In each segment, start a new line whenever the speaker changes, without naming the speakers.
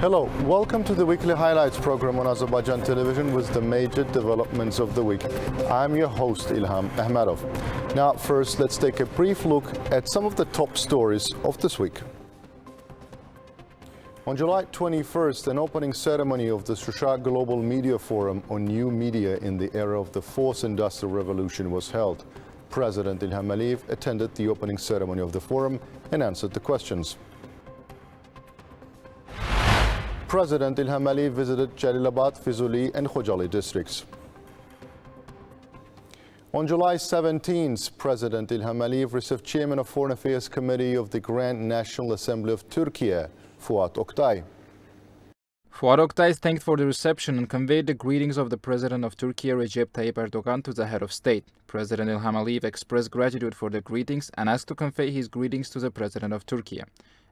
Hello, welcome to the weekly highlights program on Azərbaycan Television with the major developments of the week. I'm your host, Ilham Məmmədov. Now, first, let's take a brief look at some of the top stories of this week. On July 21st, an opening ceremony of the Shusha Global Media Forum on New Media in the Era of the Fourth Industrial Revolution was held. President Ilham attended the opening ceremony of the forum and answered the questions. President Ilham visited Jalilabad, Fizuli and Khojali districts. On July 17th, President Ilham received Chairman of Foreign Affairs Committee of the Grand National Assembly of Turkey, Fuat Oktay.
Fuat Oktay thanked for the reception and conveyed the greetings of the President of Turkey, Recep Tayyip Erdogan, to the head of state. President Ilham expressed gratitude for the greetings and asked to convey his greetings to the President of Turkey.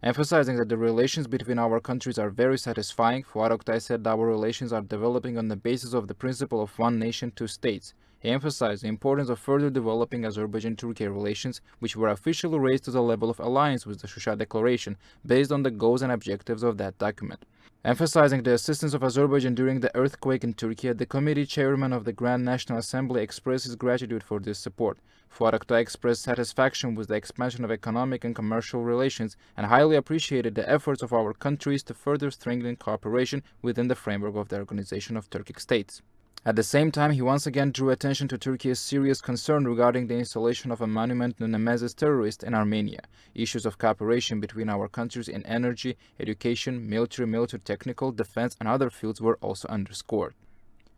Emphasizing that the relations between our countries are very satisfying, Fuat Oktay said that our relations are developing on the basis of the principle of one nation, two states. He emphasized the importance of further developing Azerbaijaan-Turkey relations, which were officially raised to the level of alliance with the Shusha Declaration, based on the goals and objectives of that document. Emphasizing the assistance of Azerbaijan during the earthquake in Turkey, the committee chairman of the Grand National Assembly expressed his gratitude for this support. Fuat Oktay expressed satisfaction with the expansion of economic and commercial relations and highly appreciated the efforts of our countries to further strengthen cooperation within the framework of the Organization of Turkic States. At the same time, he once again drew attention to Turkey's serious concern regarding the installation of a monument to Nemezis terrorists in Armenia. Issues of cooperation between our countries in energy, education, military, technical, defense and other fields were also underscored.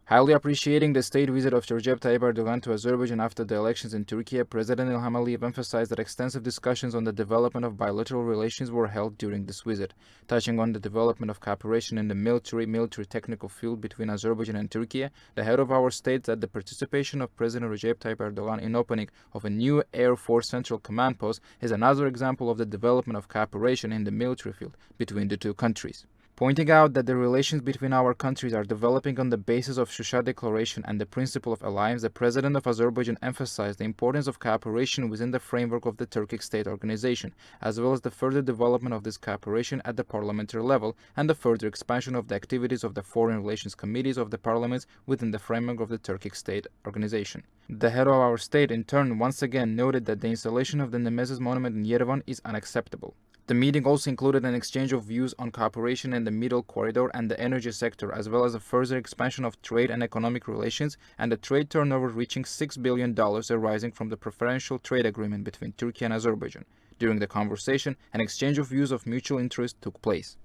Highly appreciating the state visit of Recep Tayyip Erdogan to Azerbaijan after the elections in Turkey, President Ilham emphasized that extensive discussions on the development of bilateral relations were held during this visit. Touching on the development of cooperation in the military-technical field between Azerbaijan and Turkey, the head of our state said the participation of President Recep Tayyip Erdogan in opening of a new Air Force Central Command post is another example of the development of cooperation in the military field between the two countries. Pointing out that the relations between our countries are developing on the basis of Shusha Declaration and the principle of alliance, the President of Azerbaijan emphasized the importance of cooperation within the framework of the Turkic State Organization, as well as the further development of this cooperation at the parliamentary level and the further expansion of the activities of the Foreign Relations Committees of the parliaments within the framework of the Turkic State Organization. The head of our state, in turn, once again noted that the installation of the Nemezis monument in Yerevan is unacceptable. The meeting also included an exchange of views on cooperation in the Middle Corridor and the energy sector, as well as a further expansion of trade and economic relations and the trade turnover reaching $6 billion arising from the preferential trade agreement between Turkey and Azerbaijan. During the conversation, an exchange of views of mutual interest took place.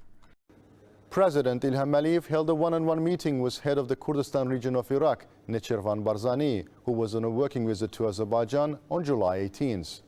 President Ilham held a one-on-one meeting with head of the Kurdistan region of Iraq, Nechirvan Barzani, who was on a working visit to Azerbaijan on July 18th.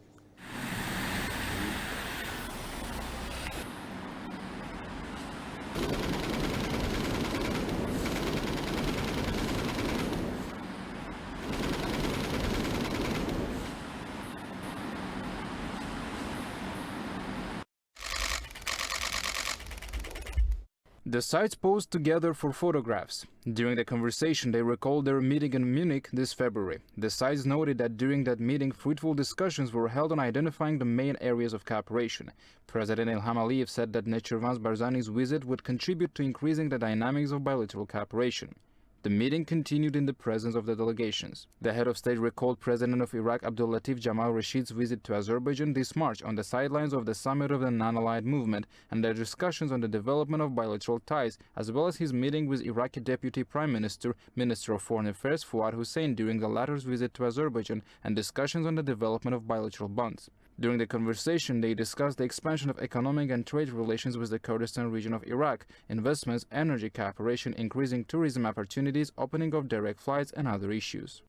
The sides posed together for photographs. During the conversation, they recalled their meeting in Munich this February. The sides noted that during that meeting, fruitful discussions were held on identifying the main areas of cooperation. President Ilham said that Nechirvan Barzani's visit would contribute to increasing the dynamics of bilateral cooperation. The meeting continued in the presence of the delegations. The head of state recalled President of Iraq Abdulatif Jamal Rashid's visit to Azerbaijan this March on the sidelines of the summit of the non-aligned movement and their discussions on the development of bilateral ties, as well as his meeting with Iraqi Deputy Prime Minister, Minister of Foreign Affairs Fuad Hussein during the latter's visit to Azerbaijan and discussions on the development of bilateral bonds. During the conversation, they discussed the expansion of economic and trade relations with the Kurdistan region of Iraq, investments, energy cooperation, increasing tourism opportunities, opening of direct flights, and other issues.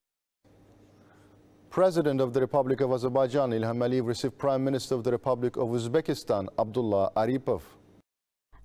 President of the Republic of Azerbaijan, Ilham received Prime Minister of the Republic of Uzbekistan, Abdullah Aripov.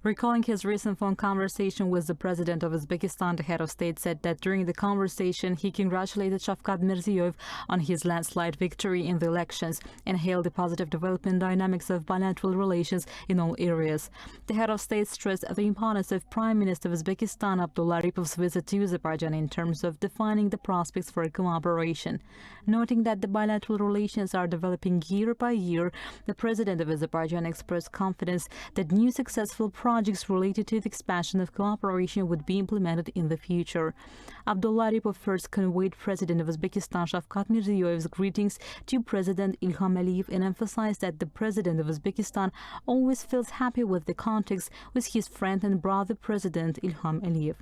Recalling his recent phone conversation with the president of Uzbekistan, the head of state said that during the conversation he congratulated Shavkat Mirziyoyev on his landslide victory in the elections and hailed the positive development dynamics of bilateral relations in all areas. The head of state stressed the importance of Prime Minister of Uzbekistan Abdullah Aripov's visit to Azerbaijan in terms of defining the prospects for cooperation. Noting that the bilateral relations are developing year by year, the president of Azerbaijan expressed confidence that new successful projects related to the expansion of cooperation would be implemented in the future. Abdulla Aripov first conveyed President of Uzbekistan Shavkat Mirziyoyev's greetings to President Ilham Aliyev and emphasized that the President of Uzbekistan always feels happy with the contacts with his friend and brother President Ilham Aliyev.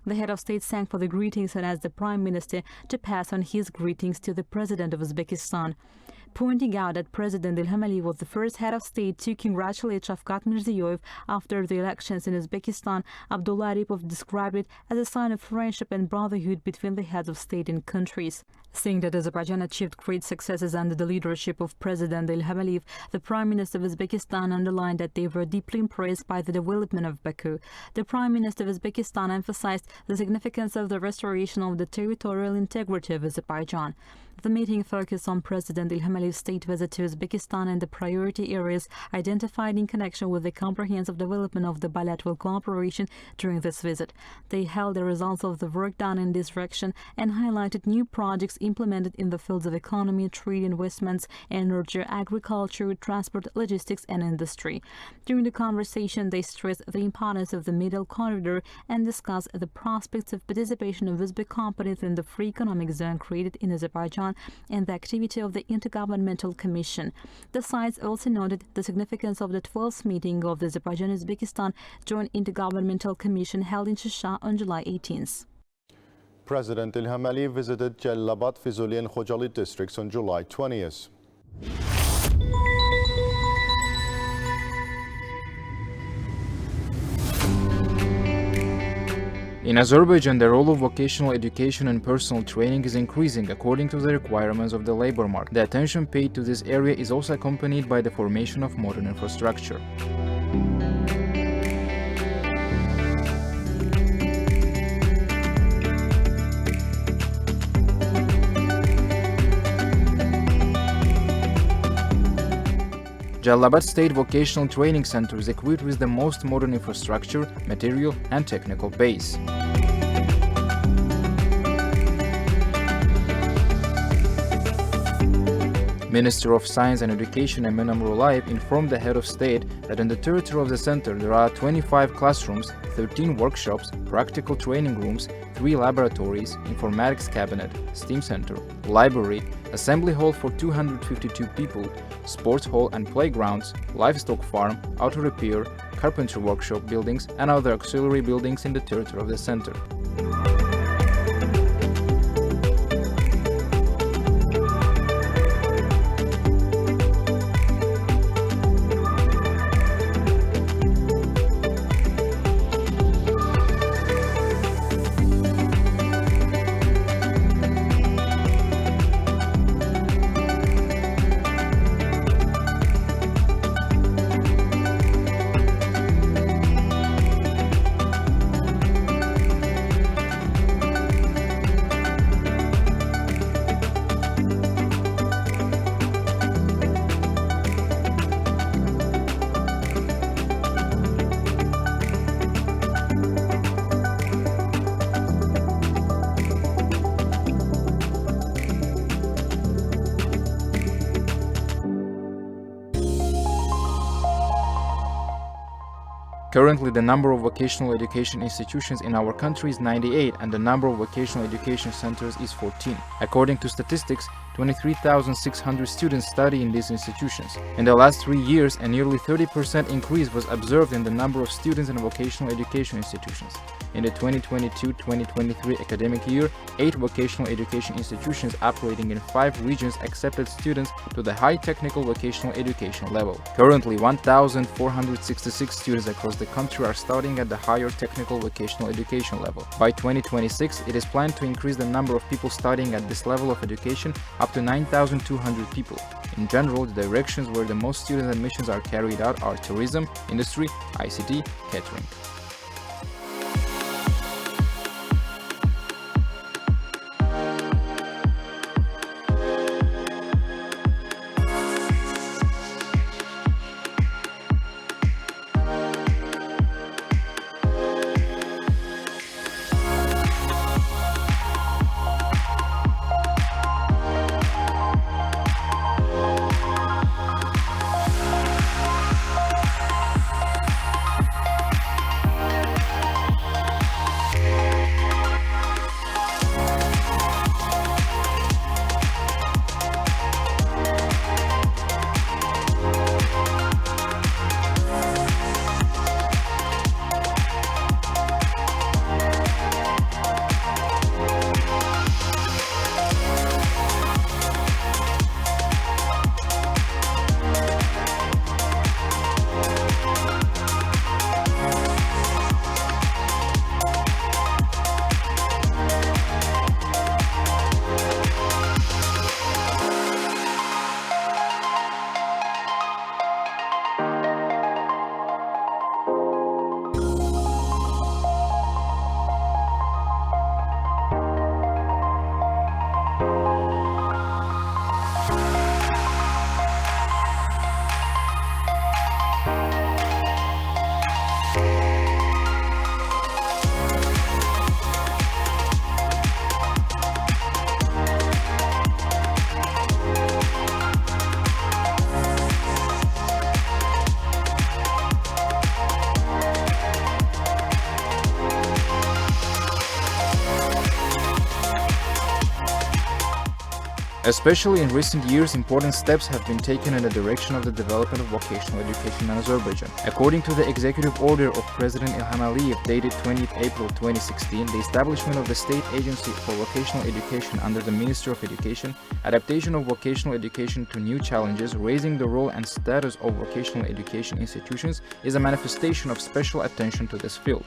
The head of state thanked for the greetings and asked the Prime Minister to pass on his greetings to the President of Uzbekistan, pointing out that President Ilham Aliyev was the first head of state to congratulate Shavkat Mirziyoyev after the elections in Uzbekistan. Abdulla Aripov described it as a sign of friendship and brotherhood between the heads of state and countries. Saying that Azerbaijan achieved great successes under the leadership of President Ilham Aliyev, the Prime Minister of Uzbekistan underlined that they were deeply impressed by the development of Baku. The Prime Minister of Uzbekistan emphasized the significance of the restoration of the territorial integrity of Azerbaijan. The meeting focused on President Ilham Aliyev's state visit to Uzbekistan and the priority areas identified in connection with the comprehensive development of the bilateral cooperation during this visit. They held the results of the work done in this direction and highlighted new projects implemented in the fields of economy, trade, investments, energy, agriculture, transport, logistics, and industry. During the conversation, they stressed the importance of the Middle Corridor and discussed the prospects of participation of Uzbek companies in the free economic zone created in Azerbaijan and the activity of the Intergovernmental Commission. The sides also noted the significance of the 12th meeting of the Azerbaijan-Uzbekistan Joint Intergovernmental Commission held in Shusha on July 18th.
President Ilham Aliyev visited Cellabad, Fizuli and Khojaly districts on July 20th.
In Azerbaijan, the role of vocational education and personal training is increasing according to the requirements of the labor market. The attention paid to this area is also accompanied by the formation of modern infrastructure. Cellabad State Vocational Training Center is equipped with the most modern infrastructure, material and technical base. Minister of Science and Education Eminem Rolayev informed the head of state that in the territory of the center there are 25 classrooms, 13 workshops, practical training rooms, 3 laboratories, informatics cabinet, STEAM center, library, assembly hall for 252 people, sports hall and playgrounds, livestock farm, auto repair, carpentry workshop buildings and other auxiliary buildings in the territory of the center. Currently, the number of vocational education institutions in our country is 98 and the number of vocational education centers is 14. According to statistics, 23,600 students study in these institutions. In the last 3 years, a nearly 30% increase was observed in the number of students in vocational education institutions. In the 2022-2023 academic year, 8 vocational education institutions operating in 5 regions accepted students to the high technical vocational education level. Currently, 1,466 students across the country are studying at the higher technical vocational education level. By 2026, it is planned to increase the number of people studying at this level of education up to 9,200 people. In general, the directions where the most student admissions are carried out are tourism, industry, ICT, catering. Especially in recent years, important steps have been taken in the direction of the development of vocational education in Azerbaijan. According to the executive order of President İlham Aliyev dated 20th April 2016, the establishment of the State Agency for Vocational Education under the Ministry of Education, adaptation of vocational education to new challenges, raising the role and status of vocational education institutions is a manifestation of special attention to this field.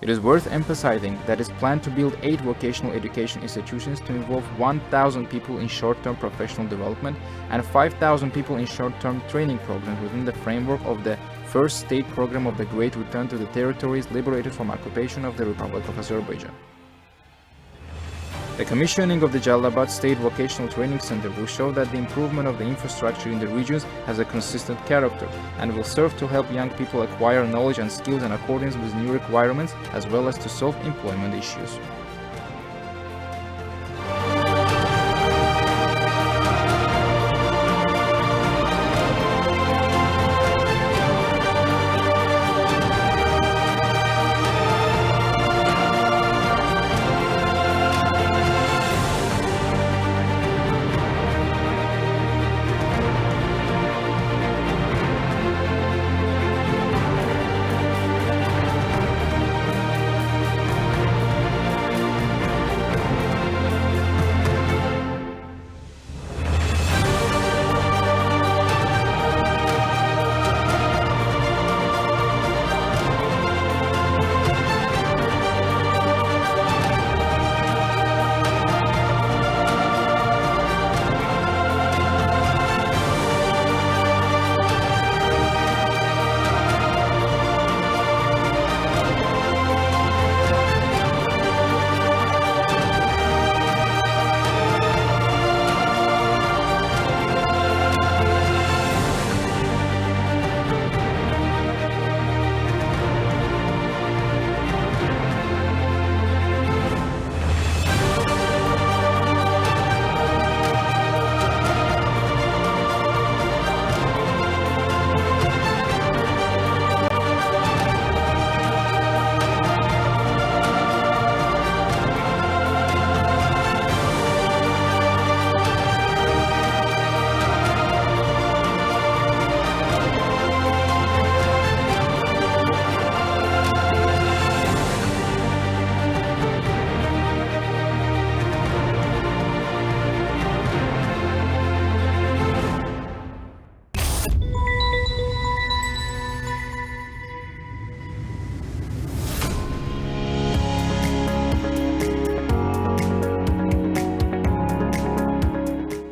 It is worth emphasizing that it is planned to build 8 vocational education institutions to involve 1,000 people in short-term professional development and 5,000 people in short-term training programs within the framework of the first state program of the Great Return to the Territories liberated from occupation of the Republic of Azerbaijan. The commissioning of the Jalabad State Vocational Training Center will show that the improvement of the infrastructure in the regions has a consistent character and will serve to help young people acquire knowledge and skills in accordance with new requirements as well as to solve employment issues.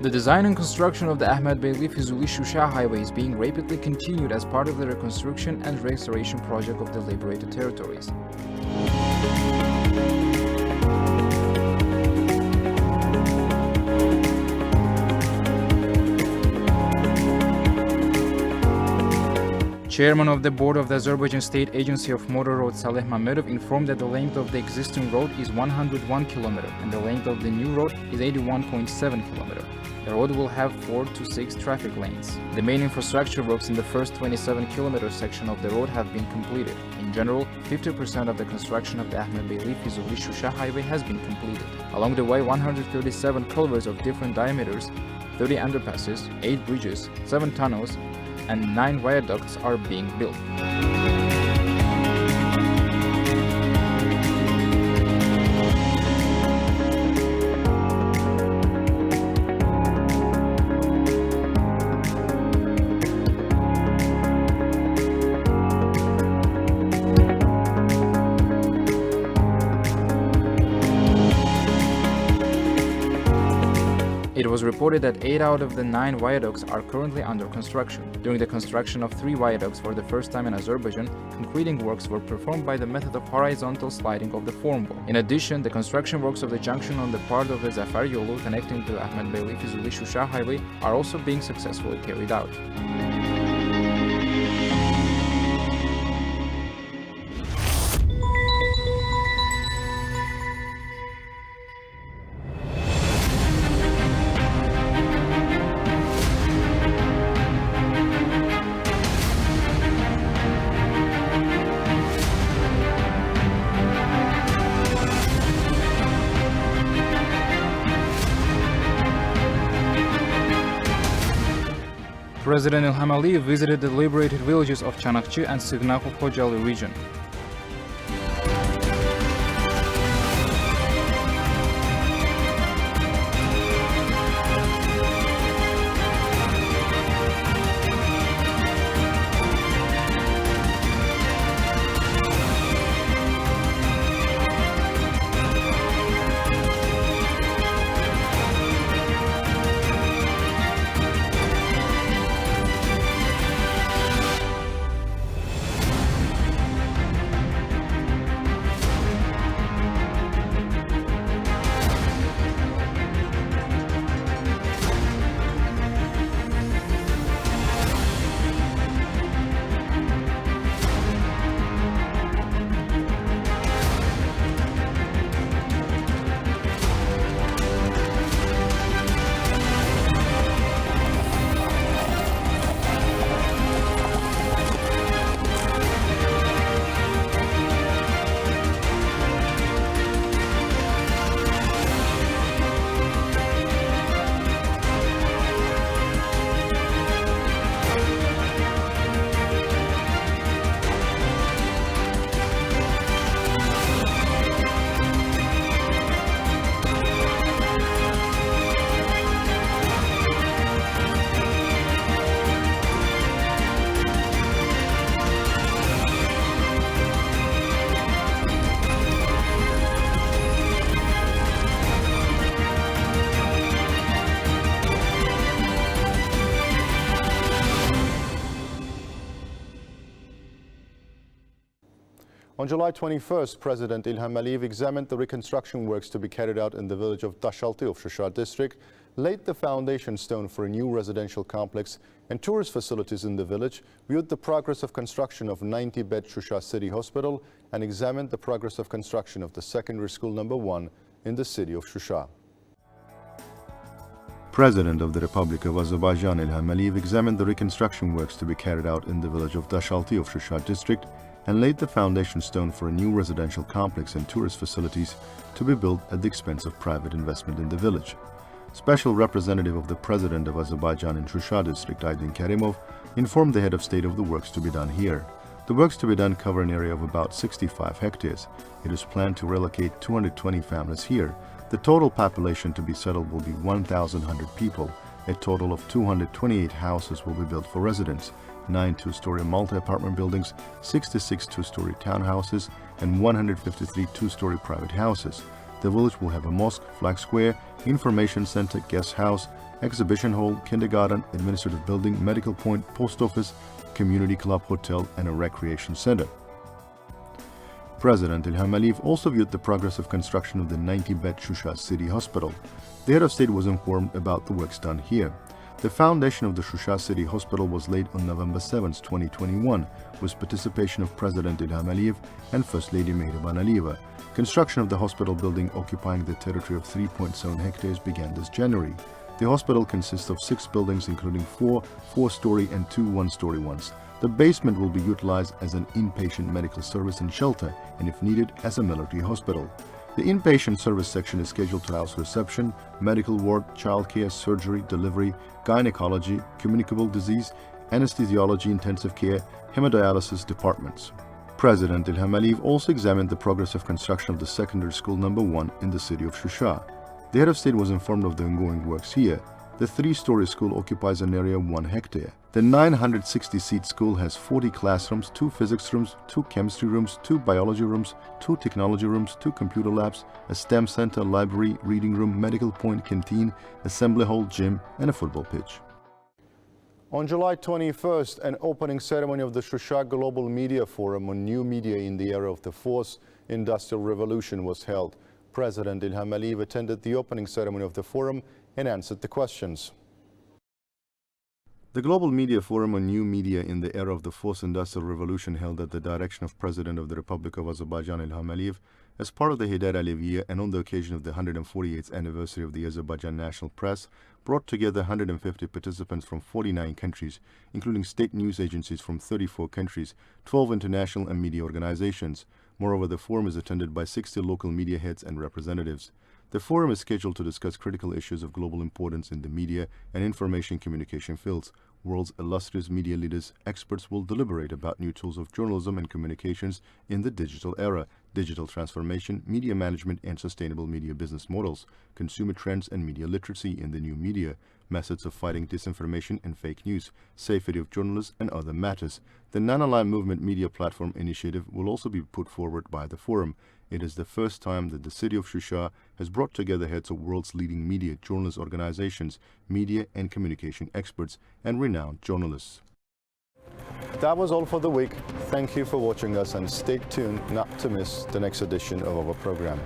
The design and construction of the Ahmed Beyli Fizuli Shusha Highway is being rapidly continued as part of the reconstruction and restoration project of the liberated territories. Chairman of the board of the Azerbaijan State Agency of Motor Road Saleh Məmmədov informed that the length of the existing road is 101 km and the length of the new road is 81.7 km. The road will have 4 to 6 traffic lanes. The main infrastructure works in the first 27 km section of the road have been completed. In general, 50% of the construction of the Ahmed Beyli Fizuli Shusha Highway has been completed. Along the way, 137 culverts of different diameters, 30 underpasses, 8 bridges, 7 tunnels, and 9 viaducts are being built. was reported that 8 out of the 9 viaducts are currently under construction. During the construction of 3 viaducts for the first time in Azerbaijan, concreting works were performed by the method of horizontal sliding of the form wall. In addition, the construction works of the junction on the part of the Zafer Yolu connecting to Ahmedbeyli-Füzuli-Şuşa highway are also being successfully carried out. President İlham Aliyev visited the liberated villages of Çanakçı and Sığnaklı-Xocalı region.
On July 21st, President İlham Aliyev examined the reconstruction works to be carried out in the village of Daşaltı of Şuşa district, laid the foundation stone for a new residential complex and tourist facilities in the village, viewed the progress of construction of 90-bed Şuşa City Hospital, and examined the progress of construction of the secondary school number 1 in the city of Şuşa. President of the Republic of Azerbaijan İlham Aliyev examined the reconstruction works to be carried out in the village of Daşaltı of Şuşa district and laid the foundation stone for a new residential complex and tourist facilities to be built at the expense of private investment in the village. Special representative of the President of Azerbaijan in Şuşa district, Aydin Kerimov, informed the head of state of the works to be done here. The works to be done cover an area of about 65 hectares. It is planned to relocate 220 families here. The total population to be settled will be 1,100 people. A total of 228 houses will be built for residents, 9 two-story multi-apartment buildings, 66 two-story townhouses, and 153 two-story private houses. The village will have a mosque, flag square, information center, guest house, exhibition hall, kindergarten, administrative building, medical point, post office, community club, hotel, and a recreation center. President İlham Aliyev also viewed the progress of construction of the 90-bed Şuşa City Hospital. The head of state was informed about the works done here. The foundation of the Şuşa City Hospital was laid on November 7, 2021, with participation of President İlham Aliyev and First Lady Mehriban Aliyeva. Construction of the hospital building occupying the territory of 3.7 hectares began this January. The hospital consists of 6 buildings including 4 4-story and 2 1-story ones. The basement will be utilized as an inpatient medical service and shelter, and if needed, as a military hospital. The inpatient service section is scheduled to house reception, medical ward, childcare, surgery, delivery, gynecology, communicable disease, anesthesiology, intensive care, hemodialysis departments. President İlham Aliyev also examined the progress of construction of the secondary school number 1 in the city of Şuşa. The head of state was informed of the ongoing works here. The 3-story school occupies an area of 1 hectare. The 960-seat school has 40 classrooms, 2 physics rooms, 2 chemistry rooms, 2 biology rooms, 2 technology rooms, 2 computer labs, a STEM center, library, reading room, medical point, canteen, assembly hall, gym, and a football pitch. On July 21st, an opening ceremony of the Shusha Global Media Forum on New Media in the Era of the Fourth Industrial Revolution was held. President Ilham Aliyev attended the opening ceremony of the forum and answered the questions. The Global Media Forum on New Media in the Era of the Fourth Industrial Revolution, held at the direction of President of the Republic of Azerbaijan Ilham Aliyev as part of the Hidayat Aliyeviyya and on the occasion of the 148th anniversary of the Azerbaijan National Press, brought together 150 participants from 49 countries, including state news agencies from 34 countries, 12 international and media organizations. Moreover, the forum is attended by 60 local media heads and representatives. The forum is scheduled to discuss critical issues of global importance in the media and information communication fields. World's illustrious media leaders, experts will deliberate about new tools of journalism and communications in the digital era, digital transformation, media management and sustainable media business models, consumer trends and media literacy in the new media, methods of fighting disinformation and fake news, safety of journalists and other matters. The Non-Aligned Movement Media Platform Initiative will also be put forward by the forum. It is the first time that the city of Shusha has brought together heads of world's leading media journalist organizations, media and communication experts, and renowned journalists. That was all for the week. Thank you for watching us and stay tuned not to miss the next edition of our program.